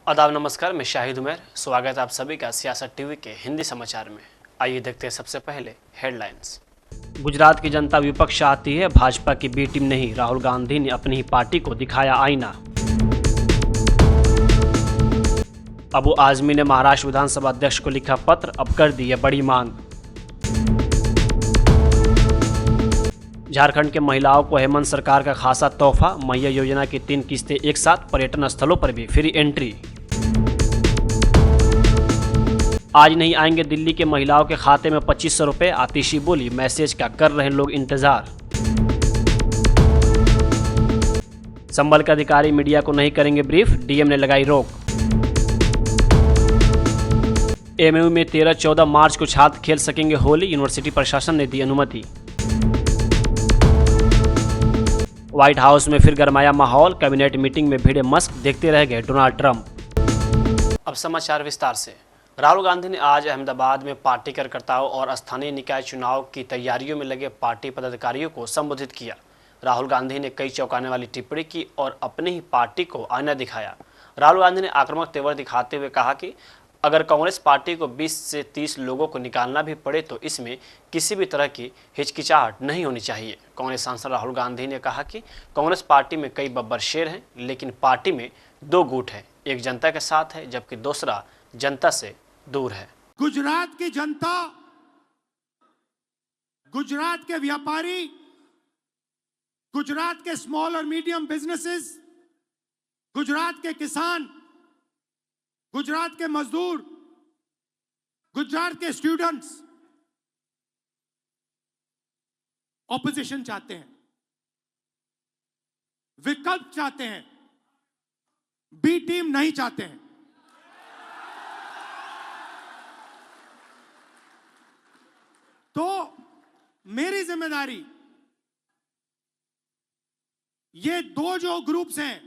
आदाब नमस्कार, मैं शाहिद उमर। स्वागत है आप सभी का सियासत टीवी के हिंदी समाचार में। आइए देखते हैं सबसे पहले हेडलाइंस। गुजरात की जनता विपक्ष चाहती है, भाजपा की बी टीम नहीं। राहुल गांधी ने अपनी ही पार्टी को दिखाया आईना। अबू आजमी ने महाराष्ट्र विधानसभा अध्यक्ष को लिखा पत्र, अब कर दी है बड़ी मांग। झारखंड के महिलाओं को हेमंत सरकार का खासा तोहफा, मैया योजना की 3 किस्तें एक साथ, पर्यटन स्थलों पर भी फ्री एंट्री। आज नहीं आएंगे दिल्ली के महिलाओं के खाते में 2500 रुपए, आतिशी बोली, मैसेज का कर रहे लोग इंतजार। संबल के अधिकारी मीडिया को नहीं करेंगे ब्रीफ, डीएम ने लगाई रोक। एमयू में 13-14 मार्च को छात्र खेल सकेंगे होली, यूनिवर्सिटी प्रशासन ने दी अनुमति। व्हाइट हाउस में फिर गरमाया माहौल, कैबिनेट मीटिंग में भिड़े मस्क, देखते रह गए डोनाल्ड ट्रंप। अब समाचार विस्तार से। राहुल गांधी ने आज अहमदाबाद में पार्टी कार्यकर्ताओं और स्थानीय निकाय चुनाव की तैयारियों में लगे पार्टी पदाधिकारियों को संबोधित किया। राहुल गांधी ने कई चौंकाने वाली टिप्पणी की और अपनी ही पार्टी को आईना दिखाया। राहुल गांधी ने आक्रामक तेवर दिखाते हुए कहा कि अगर कांग्रेस पार्टी को 20 से 30 लोगों को निकालना भी पड़े तो इसमें किसी भी तरह की हिचकिचाहट नहीं होनी चाहिए। कांग्रेस सांसद राहुल गांधी ने कहा कि कांग्रेस पार्टी में कई बब्बर शेर हैं, लेकिन पार्टी में 2 गुट हैं, एक जनता के साथ है जबकि दूसरा जनता से दूर है। गुजरात की जनता, गुजरात के व्यापारी, गुजरात के स्मॉल और मीडियम बिजनेसेस, गुजरात के किसान, गुजरात के मजदूर, गुजरात के स्टूडेंट्स ऑपोजिशन चाहते हैं, विकल्प चाहते हैं, बी टीम नहीं चाहते हैं। तो मेरी जिम्मेदारी ये 2 जो ग्रुप्स हैं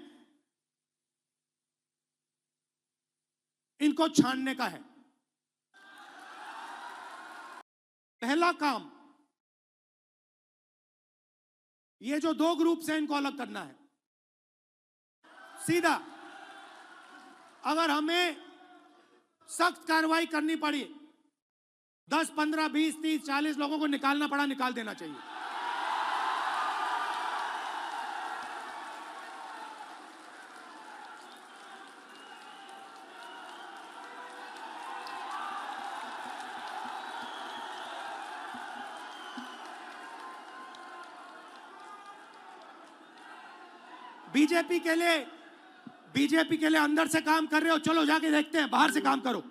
इनको छानने का है। पहला काम, ये जो 2 ग्रुप्स हैं इनको अलग करना है सीधा। अगर हमें सख्त कार्रवाई करनी पड़ी, 10, 15, 20, 30, 40 लोगों को निकालना पड़ा, निकाल देना चाहिए। बीजेपी के लिए अंदर से काम कर रहे हो, चलो जाके देखते हैं, बाहर से काम करो।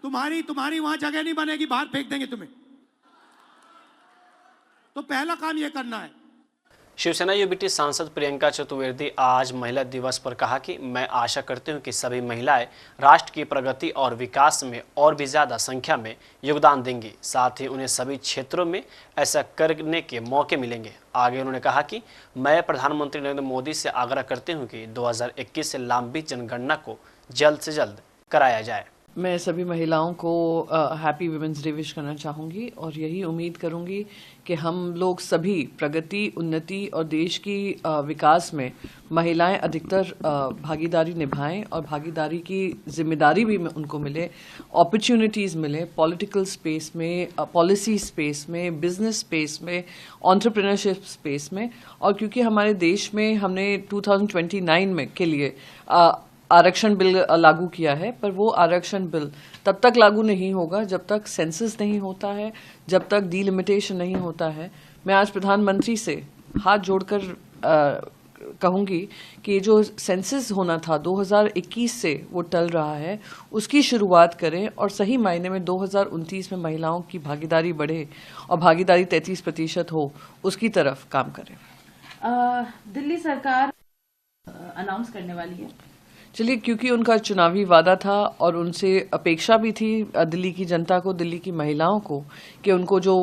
तुम्हारी वहां जगह नहीं बनेगी, बाहर फेंक देंगे तुम्हें। तो पहला काम यह करना है। शिवसेना यूबीटी सांसद प्रियंका चतुर्वेदी आज महिला दिवस पर कहा कि मैं आशा करती हूं कि सभी महिलाएं राष्ट्र की प्रगति और विकास में और भी ज्यादा संख्या में योगदान देंगी, साथ ही उन्हें सभी क्षेत्रों में ऐसा करने के मौके मिलेंगे। आगे उन्होंने कहा कि मैं प्रधानमंत्री नरेंद्र मोदी से आग्रह करती हूं कि 2021 से लंबित जनगणना को जल्द से जल्द कराया जाए। मैं सभी महिलाओं को हैप्पी वुमेन्स डे विश करना चाहूँगी और यही उम्मीद करूँगी कि हम लोग सभी प्रगति, उन्नति और देश की विकास में महिलाएं अधिकतर भागीदारी निभाएं और भागीदारी की जिम्मेदारी भी उनको मिले, अपॉर्चुनिटीज़ मिले पॉलिटिकल स्पेस में, पॉलिसी स्पेस में, बिजनेस स्पेस में, एंटरप्रेन्योरशिप स्पेस में। और क्योंकि हमारे देश में हमने 2029 में के लिए आरक्षण बिल लागू किया है, पर वो आरक्षण बिल तब तक लागू नहीं होगा जब तक सेंसस नहीं होता है, जब तक डिलिमिटेशन नहीं होता है। मैं आज प्रधानमंत्री से हाथ जोड़कर कहूंगी कि जो सेंसस होना था 2021 से वो टल रहा है, उसकी शुरुआत करें और सही मायने में 2029 में महिलाओं की भागीदारी बढ़े और भागीदारी 33% हो, उसकी तरफ काम करें। दिल्ली सरकार अनाउंस करने वाली है। चलिए, क्योंकि उनका चुनावी वादा था और उनसे अपेक्षा भी थी दिल्ली की जनता को, दिल्ली की महिलाओं को, कि उनको जो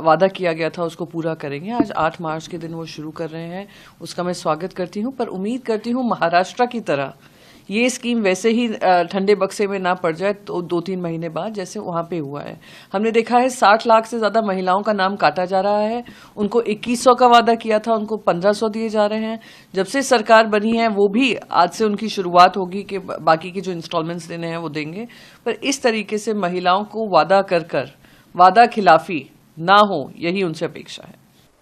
वादा किया गया था उसको पूरा करेंगे। आज 8 मार्च के दिन वो शुरू कर रहे हैं, उसका मैं स्वागत करती हूँ। पर उम्मीद करती हूँ महाराष्ट्र की तरह ये स्कीम वैसे ही ठंडे बक्से में ना पड़ जाए तो 2-3 महीने बाद, जैसे वहां पे हुआ है। हमने देखा है 60 लाख से ज्यादा महिलाओं का नाम काटा जा रहा है। उनको 2100 का वादा किया था, उनको 1500 दिए जा रहे हैं। जब से सरकार बनी है वो भी आज से उनकी शुरुआत होगी कि बाकी की जो इंस्टॉलमेंट्स देने हैं वो देंगे। पर इस तरीके से महिलाओं को वादा कर वादा खिलाफी ना हो, यही उनसे अपेक्षा है।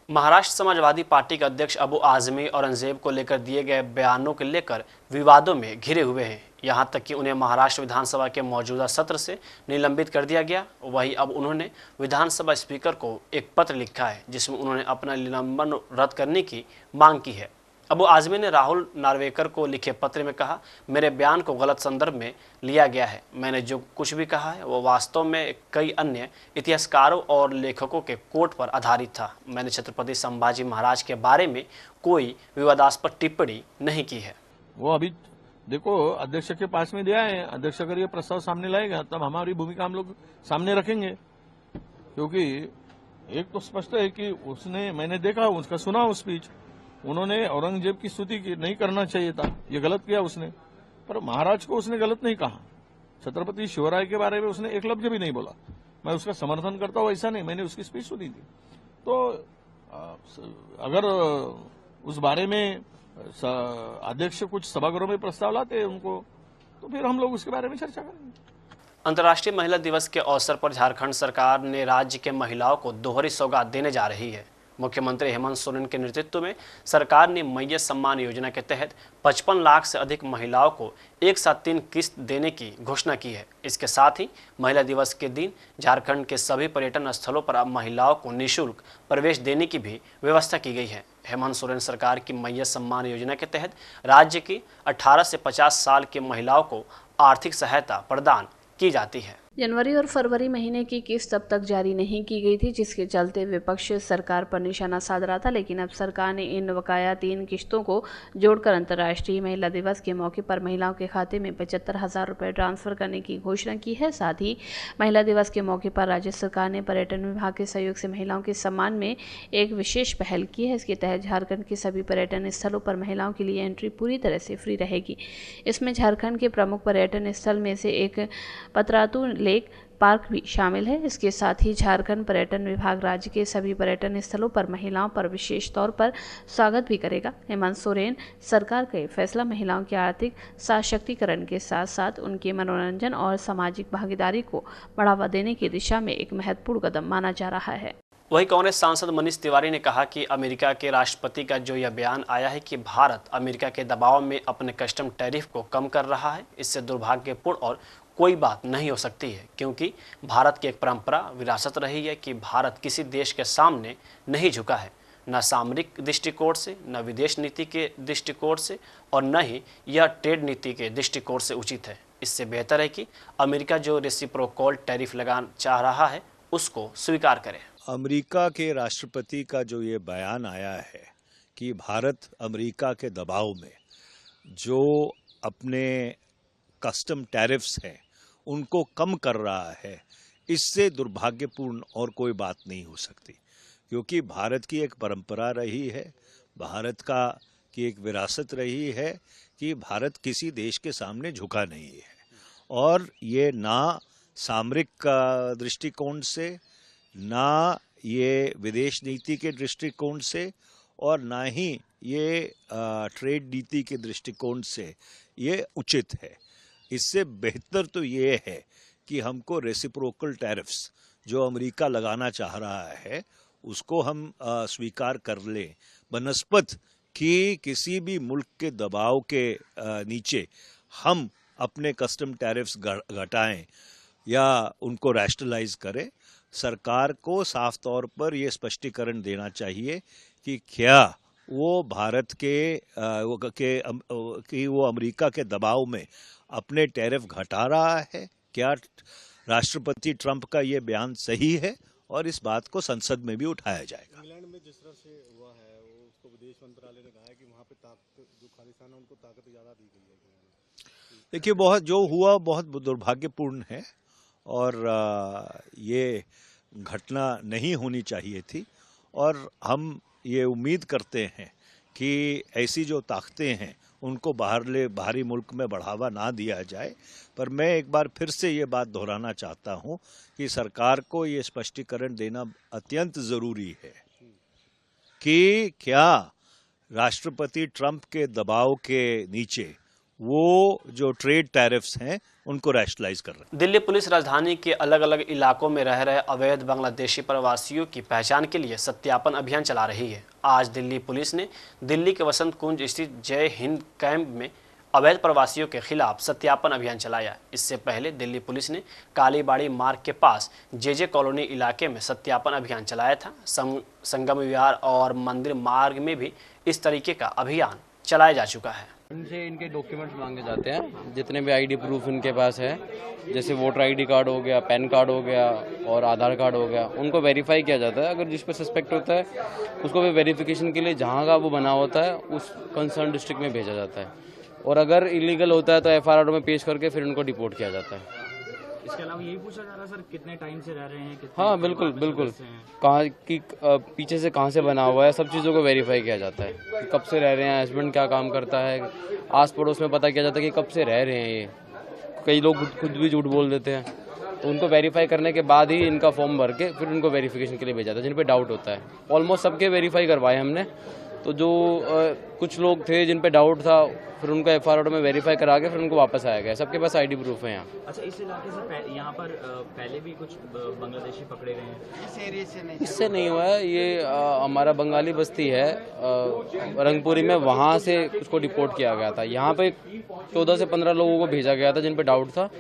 महाराष्ट्र समाजवादी पार्टी के अध्यक्ष अबू आजमी औरंगजेब को लेकर दिए गए बयानों को लेकर विवादों में घिरे हुए हैं। यहां तक कि उन्हें महाराष्ट्र विधानसभा के मौजूदा सत्र से निलंबित कर दिया गया। वहीं अब उन्होंने विधानसभा स्पीकर को एक पत्र लिखा है जिसमें उन्होंने अपना निलंबन रद्द करने की मांग की है। अबू आजमी ने राहुल नार्वेकर को लिखे पत्र में कहा, मेरे बयान को गलत संदर्भ में लिया गया है। मैंने जो कुछ भी कहा है वो वास्तव में कई अन्य इतिहासकारों और लेखकों के कोट पर आधारित था। मैंने छत्रपति संभाजी महाराज के बारे में कोई विवादास्पद टिप्पणी नहीं की है। वो अभी देखो अध्यक्ष के पास में दिया है। अध्यक्ष अगर ये प्रस्ताव सामने लाएगा तब हमारी भूमिका हम लोग सामने रखेंगे, क्योंकि एक तो स्पष्ट है कि उसने, मैंने देखा, उसका सुना वो स्पीच, उन्होंने औरंगजेब की स्तुति नहीं करना चाहिए था, ये गलत किया उसने। पर महाराज को उसने गलत नहीं कहा। छत्रपति शिवराय के बारे में उसने एक लफ्ज भी नहीं बोला। मैं उसका समर्थन करता हूं ऐसा नहीं, मैंने उसकी स्पीच सुनी थी। तो अगर उस बारे में अध्यक्ष कुछ सभागृहों में प्रस्ताव लाते हैं उनको, तो फिर हम लोग उसके बारे में चर्चा करेंगे। अंतर्राष्ट्रीय महिला दिवस के अवसर पर झारखंड सरकार ने राज्य के महिलाओं को दोहरी सौगात देने जा रही है। मुख्यमंत्री हेमंत सोरेन के नेतृत्व में सरकार ने मैया सम्मान योजना के तहत 55 लाख से अधिक महिलाओं को एक साथ 3 किस्त देने की घोषणा की है। इसके साथ ही महिला दिवस के दिन झारखंड के सभी पर्यटन स्थलों पर अब महिलाओं को निःशुल्क प्रवेश देने की भी व्यवस्था की गई है। हेमंत सोरेन सरकार की मैया सम्मान योजना के तहत राज्य की 18 से 50 साल की महिलाओं को आर्थिक सहायता प्रदान की जाती है। जनवरी और फरवरी महीने की किस्त तब तक जारी नहीं की गई थी, जिसके चलते विपक्ष सरकार पर निशाना साध रहा था। लेकिन अब सरकार ने इन बकाया 3 किस्तों को जोड़कर अंतर्राष्ट्रीय महिला दिवस के मौके पर महिलाओं के खाते में 75,000 रुपये ट्रांसफर करने की घोषणा की है। साथ ही महिला दिवस के मौके पर राज्य सरकार ने पर्यटन विभाग के सहयोग से महिलाओं के सम्मान में एक विशेष पहल की है। इसके तहत झारखंड के सभी पर्यटन स्थलों पर महिलाओं के लिए एंट्री पूरी तरह से फ्री रहेगी। इसमें झारखंड के प्रमुख पर्यटन स्थल में से एक पतरातू लेक पार्क भी शामिल है। इसके साथ ही झारखंड पर्यटन विभाग राज्य के सभी पर्यटन स्थलों पर महिलाओं पर विशेष तौर पर स्वागत भी करेगा। हेमंत सोरेन सरकार का ये फैसला महिलाओं के आर्थिक सशक्तिकरण के साथ साथ उनके मनोरंजन और सामाजिक भागीदारी को बढ़ावा देने की दिशा में एक महत्वपूर्ण कदम माना जा रहा है। वहीं कांग्रेस सांसद मनीष तिवारी ने कहा कि अमेरिका के राष्ट्रपति का जो यह बयान आया है कि भारत अमेरिका के दबाव में अपने कस्टम टैरिफ को कम कर रहा है, इससे दुर्भाग्यपूर्ण और कोई बात नहीं हो सकती है, क्योंकि भारत की एक परंपरा विरासत रही है कि भारत किसी देश के सामने नहीं झुका है, न सामरिक दृष्टिकोण से, न विदेश नीति के दृष्टिकोण से और न ही यह ट्रेड नीति के दृष्टिकोण से उचित है। इससे बेहतर है कि अमेरिका जो रेसिप्रोकल टैरिफ लगाना चाह रहा है उसको स्वीकार करे। अमेरिका के राष्ट्रपति का जो ये बयान आया है कि भारत अमेरिका के दबाव में जो अपने कस्टम टैरिफ्स हैं उनको कम कर रहा है, इससे दुर्भाग्यपूर्ण और कोई बात नहीं हो सकती, क्योंकि भारत की एक परंपरा रही है, भारत की एक विरासत रही है कि भारत किसी देश के सामने झुका नहीं है। और ये ना सामरिक दृष्टिकोण से, ना ये विदेश नीति के दृष्टिकोण से और ना ही ये ट्रेड नीति के दृष्टिकोण से ये उचित है। इससे बेहतर तो ये है कि हमको रेसिप्रोकल टैरिफ्स जो अमेरिका लगाना चाह रहा है उसको हम स्वीकार कर लें, बनस्पत कि किसी भी मुल्क के दबाव के नीचे हम अपने कस्टम टैरिफ्स घटाएं या उनको रैशनलाइज करें। सरकार को साफ तौर पर यह स्पष्टीकरण देना चाहिए कि क्या वो भारत कि वो अमेरिका के दबाव में अपने टैरिफ घटा रहा है। क्या राष्ट्रपति ट्रंप का ये बयान सही है, और इस बात को संसद में भी उठाया जाएगा। इंग्लैंड में जिस तरह से हुआ है, उसको विदेश मंत्रालय ने कहा है कि वहाँ पे जो खालिस्तान है उनको ताकत ज्यादा दी गई है। देखिए, जो हुआ बहुत दुर्भाग्यपूर्ण है और ये घटना नहीं होनी चाहिए थी, और हम ये उम्मीद करते हैं कि ऐसी जो ताकतें हैं उनको बाहरी मुल्क में बढ़ावा ना दिया जाए। पर मैं एक बार फिर से ये बात दोहराना चाहता हूँ कि सरकार को ये स्पष्टीकरण देना अत्यंत ज़रूरी है कि क्या राष्ट्रपति ट्रंप के दबाव के नीचे वो जो ट्रेड टैरिफ्स हैं उनको रैशनलाइज कर रहे हैं। दिल्ली पुलिस राजधानी के अलग अलग इलाकों में रह रहे अवैध बांग्लादेशी प्रवासियों की पहचान के लिए सत्यापन अभियान चला रही है। आज दिल्ली पुलिस ने दिल्ली के वसंत कुंज स्थित जय हिंद कैंप में अवैध प्रवासियों के खिलाफ सत्यापन अभियान चलाया। इससे पहले दिल्ली पुलिस ने कालीबाड़ी मार्ग के पास जेजे कॉलोनी इलाके में सत्यापन अभियान चलाया था। संगम विहार और मंदिर मार्ग में भी इस तरीके का अभियान चलाया जा चुका है। इनसे इनके डॉक्यूमेंट्स मांगे जाते हैं, जितने भी आईडी प्रूफ इनके पास है, जैसे वोटर आईडी कार्ड हो गया, पैन कार्ड हो गया और आधार कार्ड हो गया, उनको वेरीफाई किया जाता है। अगर जिस पर सस्पेक्ट होता है उसको भी वेरिफिकेशन के लिए जहाँ का वो बना होता है उस कंसर्न डिस्ट्रिक्ट में भेजा जाता है, और अगर इलीगल होता है तो एफआईआर में पेश करके फिर उनको डिपोर्ट किया जाता है। इसके अलावा यही पूछा जा रहा है सर, कितने टाइम से रह रहे हैं, कितने हाँ बिल्कुल बिल्कुल, कहाँ की पीछे से कहाँ से बना हुआ है, सब चीज़ों को वेरीफाई किया जाता है कि कब से रह रहे हैं, हस्बैंड क्या काम करता है, आस पड़ोस में पता किया जाता है कि कब से रह रहे हैं। ये कई लोग खुद भी झूठ बोल देते हैं, तो उनको वेरीफाई करने के बाद ही इनका फॉर्म भर के फिर उनको वेरिफिकेशन के लिए भेजा जाता है जिन पे डाउट होता है। ऑलमोस्ट सबके वेरीफाई करवाए हमने, तो जो कुछ लोग थे जिन पे डाउट था फिर उनको एफआईआर में वेरीफाई करा के फिर उनको वापस आया गया। सबके पास आईडी प्रूफ है यहाँ। अच्छा, इस इलाके से यहाँ पर पहले भी कुछ बांग्लादेशी पकड़े गए हैं? इस एरिया से नहीं, इससे नहीं हुआ है। ये हमारा बंगाली बस्ती है रंगपुरी में, वहाँ से उसको डिपोर्ट किया गया था। यहाँ पे 14 से 15 लोगों को भेजा गया था जिन पे डाउट था,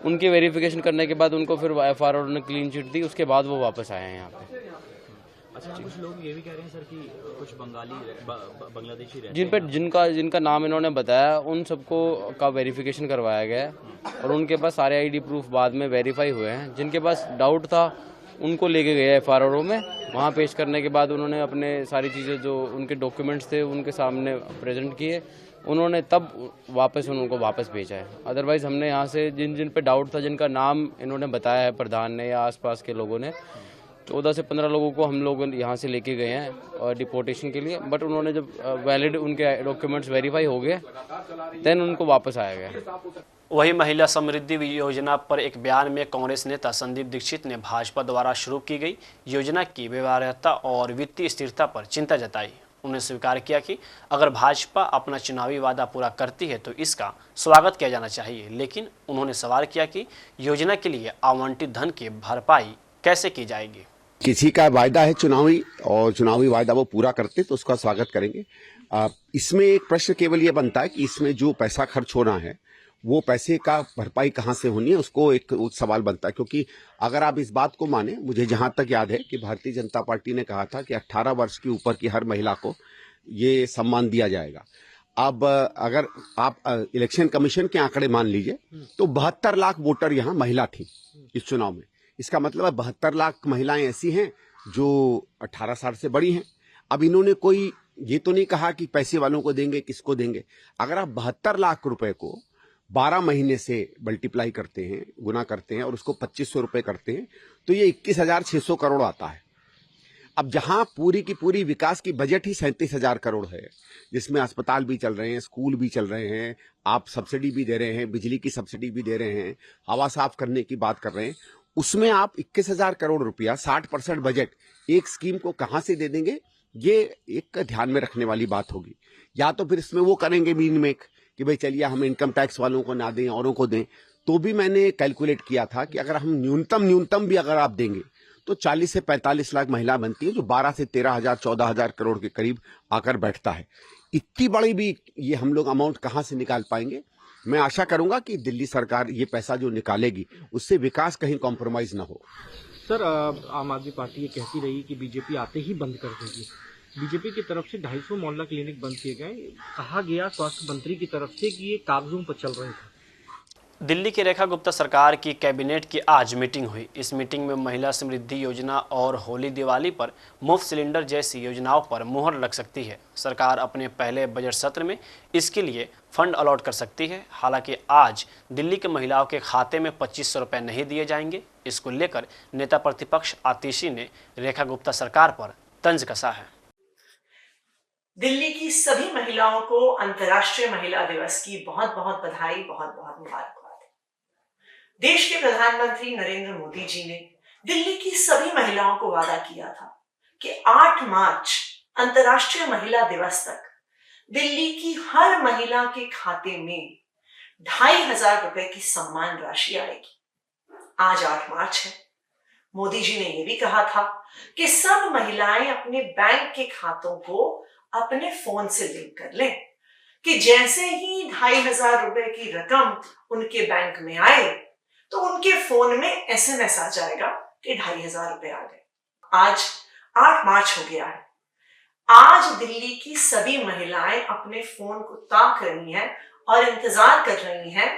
उनकी वेरिफिकेशन करने के बाद उनको फिर एफआईआर ने क्लीन चिट दी, उसके बाद वो वापस आए हैं यहाँ पे। अच्छा, कुछ लोग ये भी कह रहे हैं सर कि कुछ बांग्लादेशी रहते हैं जिनका नाम इन्होंने बताया उन सबको का वेरिफिकेशन करवाया गया है और उनके पास सारे आईडी प्रूफ बाद में वेरीफाई हुए हैं। जिनके पास डाउट था उनको लेके गए एफआईआर में, वहाँ पेश करने के बाद उन्होंने अपने सारी चीज़ें जो उनके डॉक्यूमेंट्स थे उनके सामने प्रेजेंट किए, उन्होंने तब वापस उनको वापस भेजा है। अदरवाइज़ हमने यहाँ से जिन पे डाउट था, जिनका नाम इन्होंने बताया है प्रधान ने या आसपास के लोगों ने, 14 से 15 लोगों को हम लोग यहाँ से लेके गए हैं डिपोर्टेशन के लिए। बट उन्होंने जब वैलिड उनके डॉक्यूमेंट्स वेरीफाई हो गए देन उनको वापस आया गया। वही महिला समृद्धि योजना पर एक बयान में कांग्रेस नेता संदीप दीक्षित ने भाजपा द्वारा शुरू की गई योजना की व्यवहार्यता और वित्तीय स्थिरता पर चिंता जताई। उन्होंने स्वीकार किया कि अगर भाजपा अपना चुनावी वादा पूरा करती है तो इसका स्वागत किया जाना चाहिए, लेकिन उन्होंने सवाल किया कि योजना के लिए आवंटित धन की भरपाई कैसे की जाएगी। किसी का वायदा है चुनावी और चुनावी वायदा वो पूरा करते तो उसका स्वागत करेंगे। इसमें एक प्रश्न केवल ये बनता है कि इसमें जो पैसा खर्च होना है वो पैसे का भरपाई कहाँ से होनी है, उसको एक सवाल बनता है। क्योंकि अगर आप इस बात को माने, मुझे जहां तक याद है कि भारतीय जनता पार्टी ने कहा था कि 18 वर्ष के ऊपर की हर महिला को ये सम्मान दिया जाएगा। अब अगर आप इलेक्शन कमीशन के आंकड़े मान लीजिए तो 72 लाख वोटर यहाँ महिला थी इस चुनाव में। इसका मतलब है 72 लाख महिलाएं ऐसी हैं जो 18 साल से बड़ी हैं। अब इन्होंने कोई ये तो नहीं कहा कि पैसे वालों को देंगे, किसको देंगे। अगर आप 72 लाख रुपए को 12 महीने से मल्टीप्लाई करते हैं, गुना करते हैं और उसको 2500 रुपए करते हैं तो ये 21,600 करोड़ आता है। अब जहां पूरी की पूरी विकास की बजट ही 37,000 करोड़ है, जिसमें अस्पताल भी चल रहे हैं, स्कूल भी चल रहे हैं, आप सब्सिडी भी दे रहे हैं, बिजली की सब्सिडी भी दे रहे हैं, हवा साफ करने की बात कर रहे हैं, उसमें आप 21,000 करोड़ रुपया 60% बजट एक स्कीम को कहां से दे देंगे, ये एक ध्यान में रखने वाली बात होगी। या तो फिर इसमें वो करेंगे मीन मेक कि भाई चलिए हम इनकम टैक्स वालों को ना दें, औरों को दें। तो भी मैंने कैलकुलेट किया था कि अगर हम न्यूनतम भी अगर आप देंगे तो 40 से 45 लाख महिला बनती है, जो 12 से 13,000 14,000 करोड़ के करीब आकर बैठता है। इतनी बड़ी भी ये हम लोग अमाउंट कहां से निकाल पाएंगे। मैं आशा करूंगा कि दिल्ली सरकार ये पैसा जो निकालेगी उससे विकास कहीं कॉम्प्रोमाइज ना हो। सर, आम आदमी पार्टी ये कहती रही कि बीजेपी आते ही बंद कर देगी। बीजेपी की तरफ से 250 मोहल्ला क्लिनिक बंद किए गए। कहा गया स्वास्थ्य मंत्री की तरफ से कि ये कागजों पर चल रहे थे। दिल्ली की रेखा गुप्ता सरकार की कैबिनेट की आज मीटिंग हुई। इस मीटिंग में महिला समृद्धि योजना और होली दिवाली पर मुफ्त सिलेंडर जैसी योजनाओं पर मुहर लग सकती है। सरकार अपने पहले बजट सत्र में इसके लिए फंड अलॉट कर सकती है। हालांकि आज दिल्ली के महिलाओं के खाते में 2500 रुपये नहीं दिए जाएंगे। इसको लेकर नेता प्रतिपक्ष आतिशी ने रेखा गुप्ता सरकार पर तंज कसा है। दिल्ली की सभी महिलाओं को अंतर्राष्ट्रीय महिला दिवस की बहुत बहुत बधाई, बहुत बहुत मुबारकबाद। देश के प्रधानमंत्री नरेंद्र मोदी जी ने दिल्ली की सभी महिलाओं को वादा किया था कि 8 मार्च अंतर्राष्ट्रीय महिला दिवस तक दिल्ली की हर महिला के खाते में 2,500 रुपए की सम्मान राशि आएगी। आज 8 मार्च है। मोदी जी ने यह भी कहा था कि सब महिलाएं अपने बैंक के खातों को अपने फोन से लिंक कर लें कि जैसे ही 2,500 रुपए की रकम उनके बैंक में आए तो उनके फोन में एसएमएस आ जाएगा कि 2,500 रुपए आ गए। आज 8 मार्च हो गया है। आज दिल्ली की सभी महिलाएं अपने फोन को ताक रही हैं और इंतजार कर रही हैं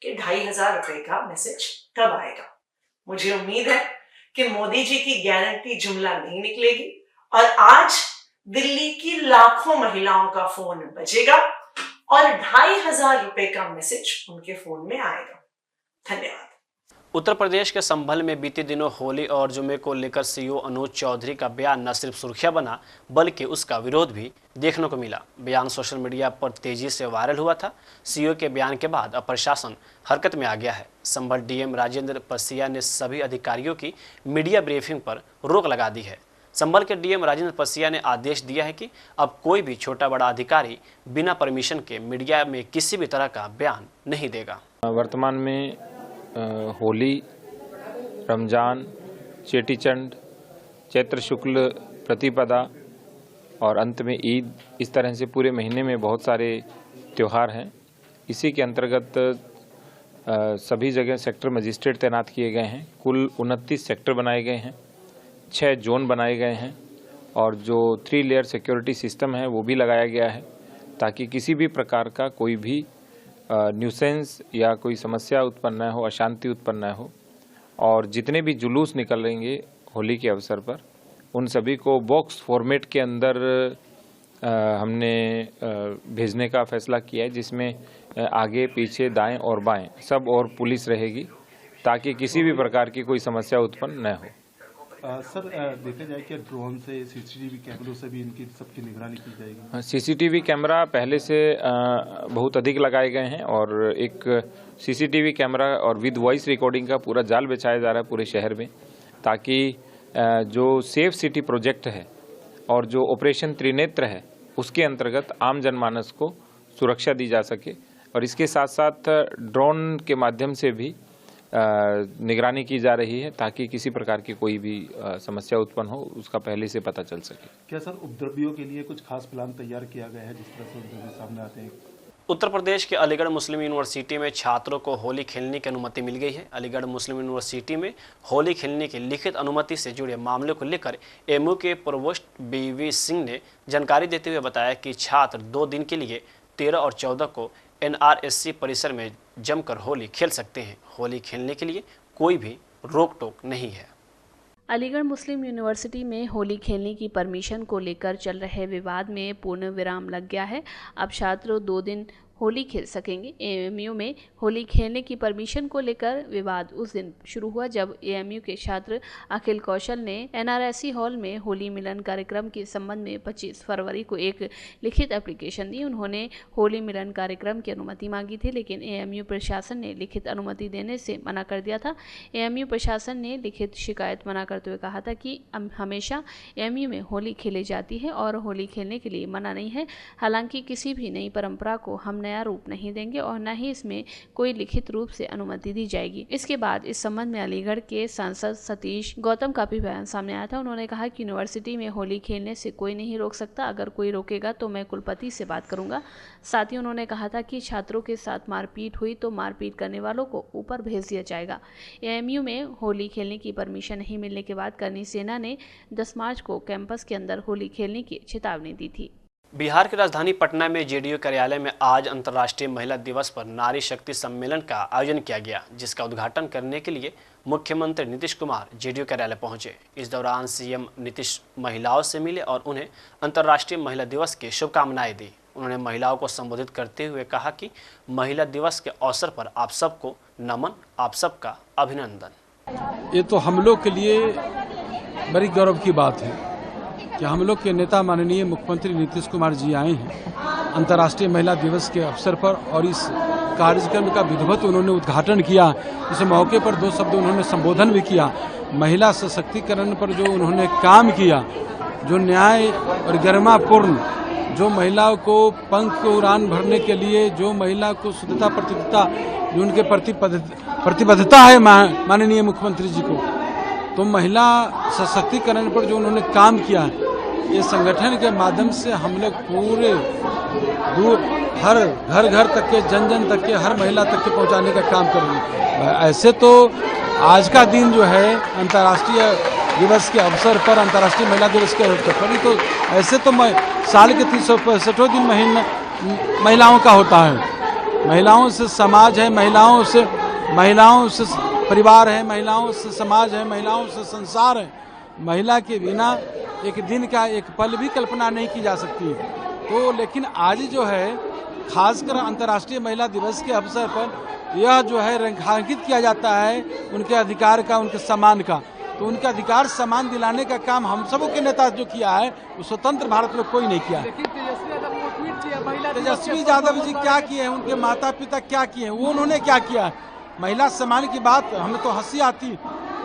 कि 2,500 रुपए का मैसेज कब आएगा। मुझे उम्मीद है कि मोदी जी की गारंटी जुमला नहीं निकलेगी और आज दिल्ली की लाखों महिलाओं का फोन बजेगा और 2,500 रुपए का मैसेज उनके फोन में आएगा। धन्यवाद। उत्तर प्रदेश के संभल में बीते दिनों होली और जुमे को लेकर सीईओ अनुज चौधरी का बयान न सिर्फ सुर्खियां बना बल्कि उसका विरोध भी देखने को मिला। बयान सोशल मीडिया पर तेजी से वायरल हुआ था। सीईओ के बयान के बाद अब प्रशासन हरकत में आ गया है। संभल डीएम राजेंद्र परसिया ने सभी अधिकारियों की मीडिया ब्रीफिंग पर रोक लगा दी है। संभल के डीएम राजेंद्र परसिया ने आदेश दिया है कि अब कोई भी छोटा बड़ा अधिकारी बिना परमिशन के मीडिया में किसी भी तरह का बयान नहीं देगा। वर्तमान में होली, रमजान, चेटीचंड, चैत्र शुक्ल प्रतिपदा और अंत में ईद, इस तरह से पूरे महीने में बहुत सारे त्यौहार हैं। इसी के अंतर्गत सभी जगह सेक्टर मजिस्ट्रेट तैनात किए गए हैं। कुल 29 सेक्टर बनाए गए हैं, 6 जोन बनाए गए हैं और जो 3 लेयर सिक्योरिटी सिस्टम है वो भी लगाया गया है ताकि किसी भी प्रकार का कोई भी न्यूसेंस या कोई समस्या उत्पन्न न हो, अशांति उत्पन्न न हो। और जितने भी जुलूस निकल रहेंगे होली के अवसर पर उन सभी को बॉक्स फॉर्मेट के अंदर हमने भेजने का फैसला किया है, जिसमें आगे पीछे दाएं और बाएं सब और पुलिस रहेगी ताकि किसी भी प्रकार की कोई समस्या उत्पन्न न हो। सर, देखा जाए कि ड्रोन से, सीसीटीवी कैमरों से भी इनकी सबकी निगरानी की जाएगी। सीसीटीवी कैमरा पहले से बहुत अधिक लगाए गए हैं और एक सीसीटीवी कैमरा और विद वॉइस रिकॉर्डिंग का पूरा जाल बिछाया जा रहा है पूरे शहर में, ताकि जो सेफ सिटी प्रोजेक्ट है और जो ऑपरेशन त्रिनेत्र है उसके अंतर्गत आम जनमानस को सुरक्षा दी जा सके। और इसके साथ साथ ड्रोन के माध्यम से भी निगरानी की जा रही है ताकि किसी प्रकार की कोई भी समस्या उत्पन्न हो उसका पहले से पता चल सके। क्या सर उपद्रवियों के लिए कुछ खास प्लान तैयार किया गया है जिस तरह से उपद्रवी सामने आते हैं? उत्तर प्रदेश के अलीगढ़ मुस्लिम यूनिवर्सिटी में छात्रों को होली खेलने की अनुमति मिल गई है। अलीगढ़ मुस्लिम यूनिवर्सिटी में होली खेलने की लिखित अनुमति से जुड़े मामले को लेकर एमयू के प्रोवोस्ट बीवी सिंह ने जानकारी देते हुए बताया कि छात्र 2 दिन के लिए 13 और 14 को NRSC परिसर में जमकर होली खेल सकते हैं। होली खेलने के लिए कोई भी रोक टोक नहीं है। अलीगढ़ मुस्लिम यूनिवर्सिटी में होली खेलने की परमिशन को लेकर चल रहे विवाद में पूर्ण विराम लग गया है। अब छात्र 2 दिन होली खेल सकेंगे। एएमयू में होली खेलने की परमिशन को लेकर विवाद उस दिन शुरू हुआ जब एएमयू के छात्र अखिल कौशल ने एनआरएससी हॉल में होली मिलन कार्यक्रम के संबंध में 25 फरवरी को एक लिखित एप्लीकेशन दी। उन्होंने होली मिलन कार्यक्रम की अनुमति मांगी थी, लेकिन एएमयू प्रशासन ने लिखित अनुमति देने से मना कर दिया था। एएमयू प्रशासन ने लिखित शिकायत मना करते हुए कहा था कि हमेशा एएमयू में होली खेली जाती है और होली खेलने के लिए मना नहीं है। हालांकि किसी भी नई परंपरा को हम नया रूप नहीं देंगे और न ही इसमें कोई लिखित रूप से अनुमति दी जाएगी। इसके बाद इस संबंध में अलीगढ़ के सांसद सतीश गौतम का भी बयान सामने आया था। उन्होंने कहा कि यूनिवर्सिटी में होली खेलने से कोई नहीं रोक सकता, अगर कोई रोकेगा तो मैं कुलपति से बात करूंगा। साथ ही उन्होंने कहा था कि छात्रों के साथ मारपीट हुई तो मारपीट करने वालों को ऊपर भेज दिया जाएगा। एएमयू में होली खेलने की परमिशन नहीं मिलने के बाद करनी सेना ने 10 मार्च को कैंपस के अंदर होली खेलने की चेतावनी दी थी। बिहार की राजधानी पटना में जेडीयू कार्यालय में आज अंतर्राष्ट्रीय महिला दिवस पर नारी शक्ति सम्मेलन का आयोजन किया गया, जिसका उद्घाटन करने के लिए मुख्यमंत्री नीतीश कुमार जेडीयू कार्यालय पहुंचे। इस दौरान सीएम नीतीश महिलाओं से मिले और उन्हें अंतर्राष्ट्रीय महिला दिवस की शुभकामनाएं दी। उन्होंने महिलाओं को संबोधित करते हुए कहा कि महिला दिवस के अवसर पर आप सबको नमन, आप सबका अभिनंदन। ये तो हम लोग के लिए बड़ी गौरव की बात है कि हम लोग के नेता माननीय मुख्यमंत्री नीतीश कुमार जी आए हैं अंतर्राष्ट्रीय महिला दिवस के अवसर पर और इस कार्यक्रम का विधिवत उन्होंने उद्घाटन किया। इस मौके पर 2 शब्द उन्होंने संबोधन भी किया। महिला सशक्तिकरण पर जो उन्होंने काम किया, जो न्याय और गरिमापूर्ण, जो महिलाओं को पंख को उड़ान भरने के लिए, जो महिला को शुद्धता प्रतिबद्धता, जो उनके प्रति प्रतिबद्धता है माननीय मुख्यमंत्री जी को, तो महिला सशक्तिकरण पर जो उन्होंने काम किया, ये संगठन के माध्यम से हम लोग पूरे हर घर तक के, जन जन तक के, हर महिला तक के पहुंचाने का काम करेंगे। ऐसे तो आज का दिन जो है अंतर्राष्ट्रीय दिवस के अवसर पर, अंतर्राष्ट्रीय महिला दिवस के अवसर पर, तो ऐसे तो साल के 365 दिन महिलाओं का होता है। महिलाओं से समाज है, महिलाओं से परिवार है, महिलाओं से समाज है, महिलाओं से संसार है। महिला के बिना एक दिन का एक पल भी कल्पना नहीं की जा सकती। तो लेकिन आज जो है खासकर अंतर्राष्ट्रीय महिला दिवस के अवसर पर यह जो है रेखांकित किया जाता है उनके अधिकार का, उनके सम्मान का। तो उनका अधिकार सम्मान दिलाने का काम हम सबों के नेता जो किया है वो स्वतंत्र भारत में कोई नहीं किया। तेजस्वी यादव जी क्या किए हैं, उनके माता पिता क्या किए हैं, वो उन्होंने क्या किया है। महिला सम्मान की बात हमें तो हंसी आती,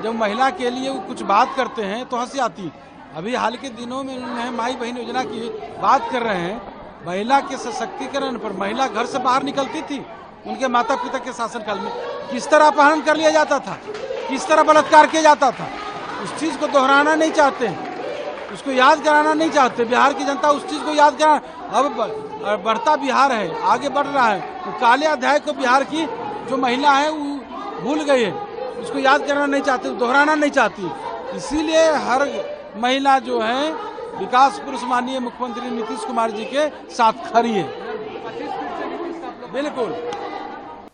जब महिला के लिए वो कुछ बात करते हैं तो हंसी आती। अभी हाल के दिनों में उन्होंने माई बहन योजना की बात कर रहे हैं। महिला के सशक्तिकरण पर महिला घर से बाहर निकलती थी उनके माता पिता के शासनकाल में, किस तरह अपहरण कर लिया जाता था, किस तरह बलात्कार किया जाता था। उस चीज को दोहराना नहीं चाहते हैं, उसको याद कराना नहीं चाहते। बिहार की जनता उस चीज को याद करा, अब बढ़ता बिहार है, आगे बढ़ रहा है। तो काले अध्याय को बिहार की जो महिला है वो भूल गई है, उसको याद करना नहीं चाहते, दोहराना नहीं चाहती। इसीलिए हर महिला जो है विकास पुरुष माननीय मुख्यमंत्री नीतीश कुमार जी के साथ खड़ी है। बिल्कुल।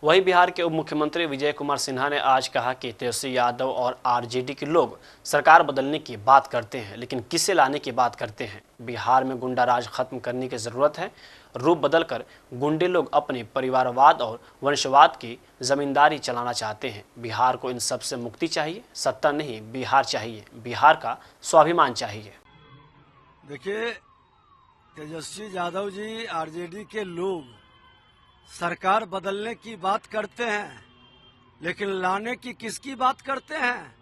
वहीं बिहार के उप मुख्यमंत्री विजय कुमार सिन्हा ने आज कहा कि तेजस्वी यादव और आरजेडी के लोग सरकार बदलने की बात करते हैं लेकिन किसे लाने की बात करते हैं। बिहार में गुंडा राज खत्म करने की जरूरत है। रूप बदलकर गुंडे लोग अपने परिवारवाद और वंशवाद की जमींदारी चलाना चाहते हैं। बिहार को इन सब से मुक्ति चाहिए, सत्ता नहीं बिहार चाहिए, बिहार का स्वाभिमान चाहिए। देखिए, तेजस्वी यादव जी, आरजेडी के लोग सरकार बदलने की बात करते हैं लेकिन लाने की किसकी बात करते हैं?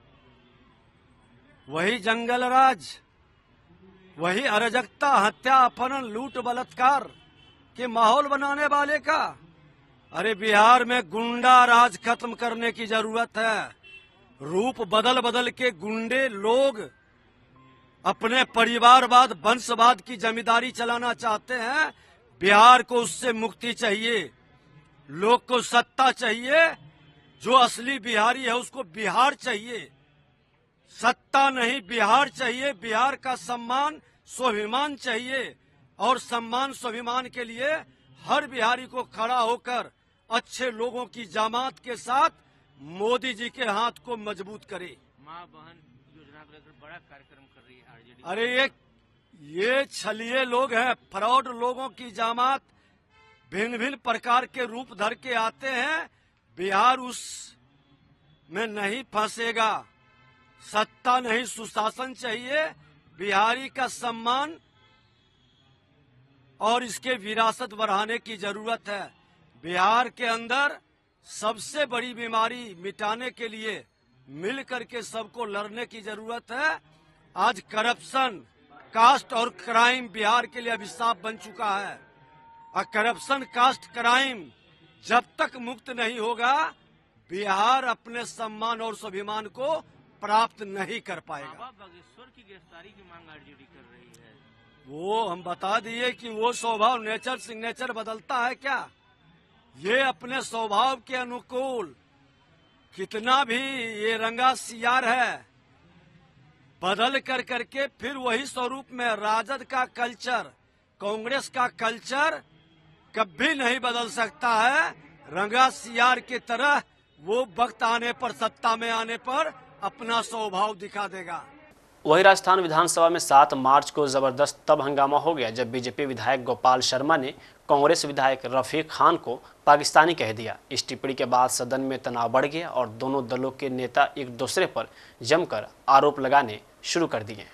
वही जंगल राज, वही अराजकता, हत्या, अपहरण, लूट, बलात्कार के माहौल बनाने वाले का। अरे बिहार में गुंडा राज खत्म करने की जरूरत है। रूप बदल बदल के गुंडे लोग अपने परिवारवाद, वंशवाद की जमींदारी चलाना चाहते हैं। बिहार को उससे मुक्ति चाहिए। लोग को सत्ता चाहिए। जो असली बिहारी है उसको बिहार चाहिए, सत्ता नहीं बिहार चाहिए। बिहार का सम्मान, स्वाभिमान चाहिए और सम्मान स्वाभिमान के लिए हर बिहारी को खड़ा होकर अच्छे लोगों की जमात के साथ मोदी जी के हाथ को मजबूत करे। मां बहन योजना को लेकर बड़ा कार्यक्रम कर रही है आरजेडी। अरे ये छलिए लोग हैं, फ्रॉड लोगों की जमात भिन्न भिन्न प्रकार के रूप धर के आते हैं। बिहार उस में नहीं फंसेगा। सत्ता नहीं, सुशासन चाहिए। बिहारी का सम्मान और इसके विरासत बढ़ाने की जरूरत है। बिहार के अंदर सबसे बड़ी बीमारी मिटाने के लिए मिल करके सबको लड़ने की जरूरत है। आज करप्शन, कास्ट और क्राइम बिहार के लिए अभिशाप बन चुका है और करप्शन, कास्ट, क्राइम जब तक मुक्त नहीं होगा बिहार अपने सम्मान और स्वाभिमान को प्राप्त नहीं कर पाएगा। बागेश्वर की गिरफ्तारी की मांग आरजेडी कर रही है। वो हम बता दिए कि वो स्वभाव, नेचर, सिग्नेचर बदलता है क्या? ये अपने स्वभाव के अनुकूल कितना भी ये रंगा सियार है, बदल कर करके फिर वही स्वरूप में राजद का कल्चर, कांग्रेस का कल्चर कभी नहीं बदल सकता है। रंगा सियार की तरह वो वक्त आने पर, सत्ता में आने पर अपना स्वभाव दिखा देगा। वही राजस्थान विधानसभा में 7 मार्च को जबरदस्त तब हंगामा हो गया जब बीजेपी विधायक गोपाल शर्मा ने कांग्रेस विधायक रफीक खान को पाकिस्तानी कह दिया। इस टिप्पणी के बाद सदन में तनाव बढ़ गया और दोनों दलों के नेता एक दूसरे पर जमकर आरोप लगाने शुरू कर दिए।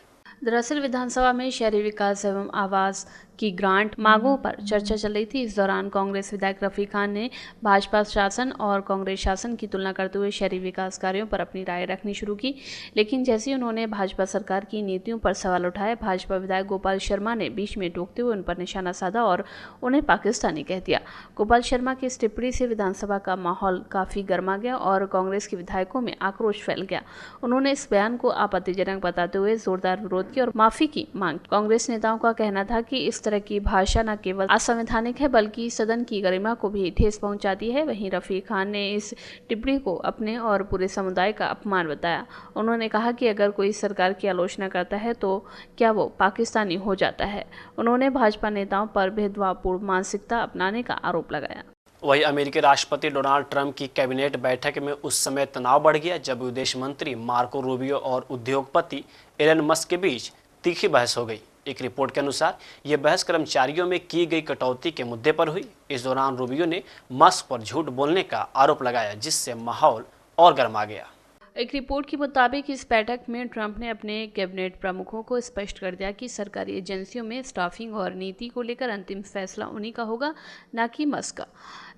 दरअसल विधानसभा में शहरी विकास एवं आवास की ग्रांट मांगों पर चर्चा चल रही थी। इस दौरान कांग्रेस विधायक रफी खान ने भाजपा शासन और कांग्रेस शासन की तुलना करते हुए शहरी विकास कार्यों पर अपनी राय रखनी शुरू की, लेकिन जैसे ही उन्होंने भाजपा सरकार की नीतियों पर सवाल उठाए, भाजपा विधायक गोपाल शर्मा ने बीच में टोकते हुए उन पर निशाना साधा और उन्हें पाकिस्तानी कह दिया। गोपाल शर्मा की इस टिप्पणी से विधानसभा का माहौल काफी गर्मा गया और कांग्रेस के विधायकों में आक्रोश फैल गया। उन्होंने इस बयान को आपत्तिजनक बताते हुए जोरदार विरोध किया और माफी की मांग। कांग्रेस नेताओं का कहना था कि इस तरह की भाषा न केवल असंवैधानिक है बल्कि सदन की गरिमा को भी ठेस पहुंचाती है। वहीं रफी खान ने इस टिप्पणी को अपने और पूरे समुदाय का अपमान बताया। उन्होंने कहा कि अगर कोई सरकार की आलोचना करता है तो क्या वो पाकिस्तानी हो जाता है। उन्होंने भाजपा नेताओं पर भेदभावपूर्ण मानसिकता अपनाने का आरोप लगाया। वहीं अमेरिकी राष्ट्रपति डोनाल्ड ट्रंप की कैबिनेट बैठक में उस समय तनाव बढ़ गया जब विदेश मंत्री मार्को रूबियो और उद्योगपति एलन मस्क के बीच तीखी बहस हो गई। एक रिपोर्ट के अनुसार यह बहस कर्मचारियों में की गई कटौती के मुद्दे पर हुई। इस दौरान रूबियो ने मस्क पर झूठ बोलने का आरोप लगाया, जिससे माहौल और गर्मा गया। एक रिपोर्ट के मुताबिक इस बैठक में ट्रंप ने अपने कैबिनेट प्रमुखों को स्पष्ट कर दिया कि सरकारी एजेंसियों में स्टाफिंग और नीति को लेकर अंतिम फैसला उन्हीं का होगा, न कि मस्क का।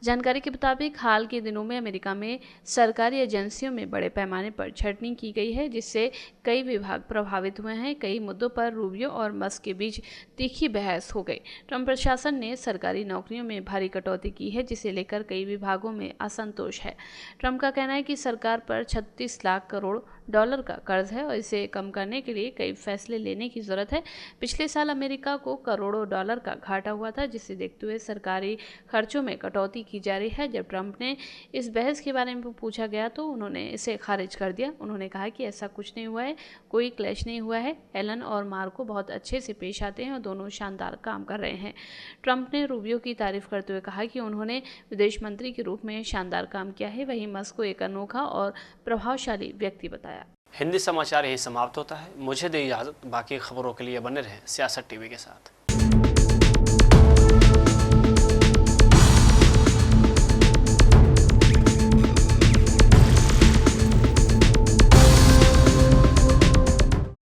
जानकारी के मुताबिक हाल के दिनों में अमेरिका में सरकारी एजेंसियों में बड़े पैमाने पर छंटनी की गई है, जिससे कई विभाग प्रभावित हुए हैं। कई मुद्दों पर रूबियो और मस्क के बीच तीखी बहस हो गई। ट्रंप प्रशासन ने सरकारी नौकरियों में भारी कटौती की है, जिसे लेकर कई विभागों में असंतोष है। ट्रंप का कहना है कि सरकार पर 36 लाख करोड़ डॉलर का कर्ज है और इसे कम करने के लिए कई फैसले लेने की जरूरत है। पिछले साल अमेरिका को करोड़ों डॉलर का घाटा हुआ था, जिसे देखते हुए सरकारी खर्चों में कटौती की जा रही है। जब ट्रंप ने इस बहस के बारे में पूछा गया तो उन्होंने इसे खारिज कर दिया। उन्होंने कहा कि ऐसा कुछ नहीं हुआ है, कोई क्लैश नहीं हुआ है। एलन और मार्को बहुत अच्छे से पेश आते हैं और दोनों शानदार काम कर रहे हैं। ट्रंप ने रूबियो की तारीफ करते हुए कहा कि उन्होंने विदेश मंत्री के रूप में शानदार काम किया है। वहीं मस्क को एक अनोखा और प्रभावशाली व्यक्ति बताया। हिंदी समाचार यही समाप्त होता है। मुझे दे इजाजत। बाकी खबरों के लिए बने रहें सियासत टीवी के साथ।